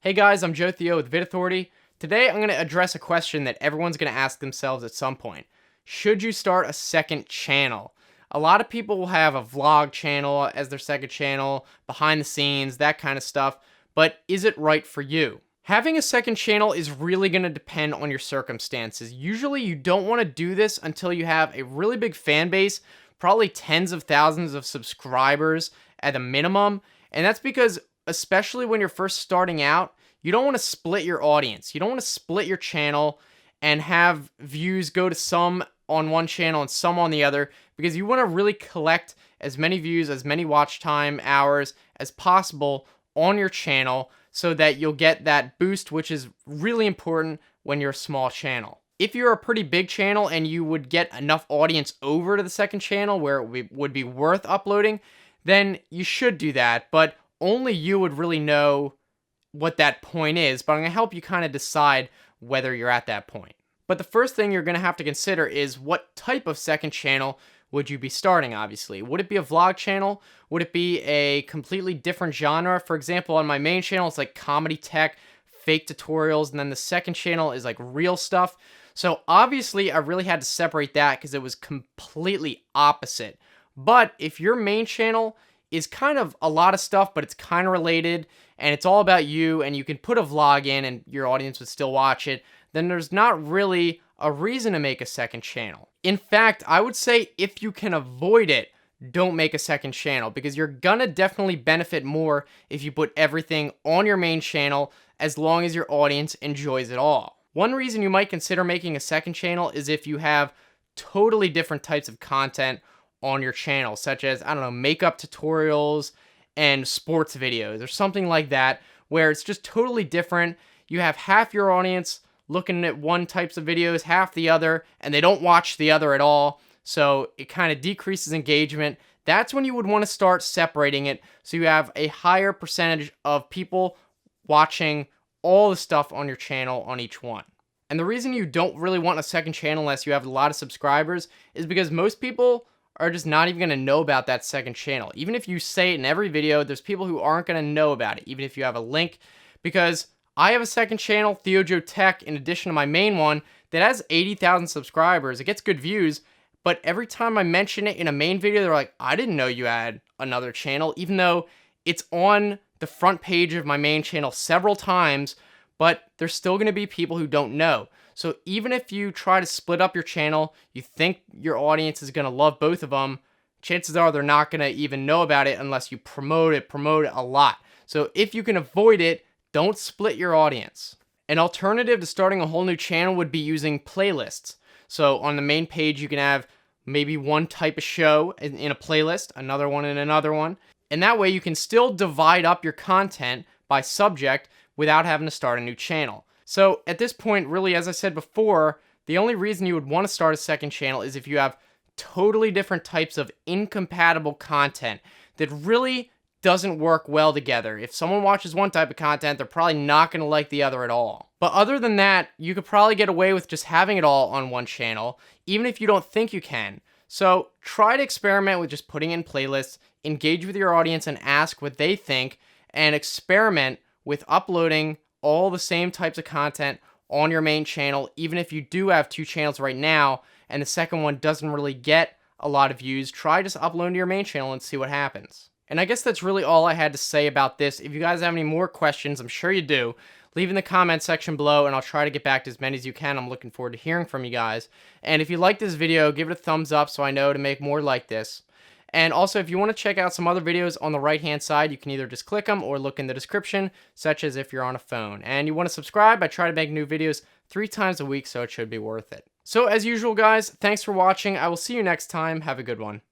Hey guys, I'm Joe Theo with Vid Authority. Today I'm going to address a question that everyone's going to ask themselves at some point. Should you start a second channel? A lot of people will have a vlog channel as their second channel, behind the scenes, that kind of stuff, but is it right for you? Having a second channel is really going to depend on your circumstances. Usually you don't want to do this until you have a really big fan base, probably tens of thousands of subscribers at a minimum, and that's because especially when you're first starting out, you don't want to split your audience. You don't want to split your channel and have views go to some on one channel and some on the other, because you want to really collect as many views, as many watch time hours as possible on your channel so that you'll get that boost, which is really important when you're a small channel. If you're a pretty big channel and you would get enough audience over to the second channel where it would be worth uploading, then you should do that, but only you would really know what that point is, but I'm going to help you kind of decide whether you're at that point. But the first thing you're going to have to consider is what type of second channel would you be starting, obviously. Would it be a vlog channel? Would it be a completely different genre? For example, on my main channel, it's like comedy tech, fake tutorials, and then the second channel is like real stuff. So obviously, I really had to separate that because it was completely opposite. But if your main channel is kind of a lot of stuff, but it's kind of related, and it's all about you, and you can put a vlog in and your audience would still watch it, then there's not really a reason to make a second channel. In fact, I would say if you can avoid it, don't make a second channel, because you're gonna definitely benefit more if you put everything on your main channel as long as your audience enjoys it all. One reason you might consider making a second channel is if you have totally different types of content on your channel, such as, I don't know, makeup tutorials and sports videos or something like that, where it's just totally different. You have half your audience looking at one types of videos, half the other, and they don't watch the other at all. So it kind of decreases engagement. That's when you would want to start separating it so you have a higher percentage of people watching all the stuff on your channel on each one. And the reason you don't really want a second channel unless you have a lot of subscribers is because most people are just not even going to know about that second channel. Even if you say it in every video, there's people who aren't going to know about it, even if you have a link, because I have a second channel, Theo Joe Tech, in addition to my main one, that has 80,000 subscribers. It gets good views, but every time I mention it in a main video, they're like, I didn't know you had another channel, even though it's on the front page of my main channel several times, but there's still going to be people who don't know. So even if you try to split up your channel, you think your audience is going to love both of them, chances are they're not going to even know about it unless you promote it a lot. So if you can avoid it, don't split your audience. An alternative to starting a whole new channel would be using playlists. So on the main page, you can have maybe one type of show in a playlist, another one in another one. And that way you can still divide up your content by subject without having to start a new channel. So at this point, really, as I said before, the only reason you would want to start a second channel is if you have totally different types of incompatible content that really doesn't work well together. If someone watches one type of content, they're probably not going to like the other at all. But other than that, you could probably get away with just having it all on one channel, even if you don't think you can. So try to experiment with just putting in playlists, engage with your audience and ask what they think, and experiment with uploading all the same types of content on your main channel, even if you do have two channels right now and the second one doesn't really get a lot of views. Try just uploading to your main channel and see what happens. And I guess that's really all I had to say about this. If you guys have any more questions, I'm sure you do, leave in the comment section below and I'll try to get back to as many as you can. I'm looking forward to hearing from you guys. And if you like this video, give it a thumbs up so I know to make more like this. And also, if you want to check out some other videos on the right-hand side, you can either just click them or look in the description, such as if you're on a phone. And you want to subscribe, I try to make new videos 3 times a week, so it should be worth it. So as usual, guys, thanks for watching. I will see you next time. Have a good one.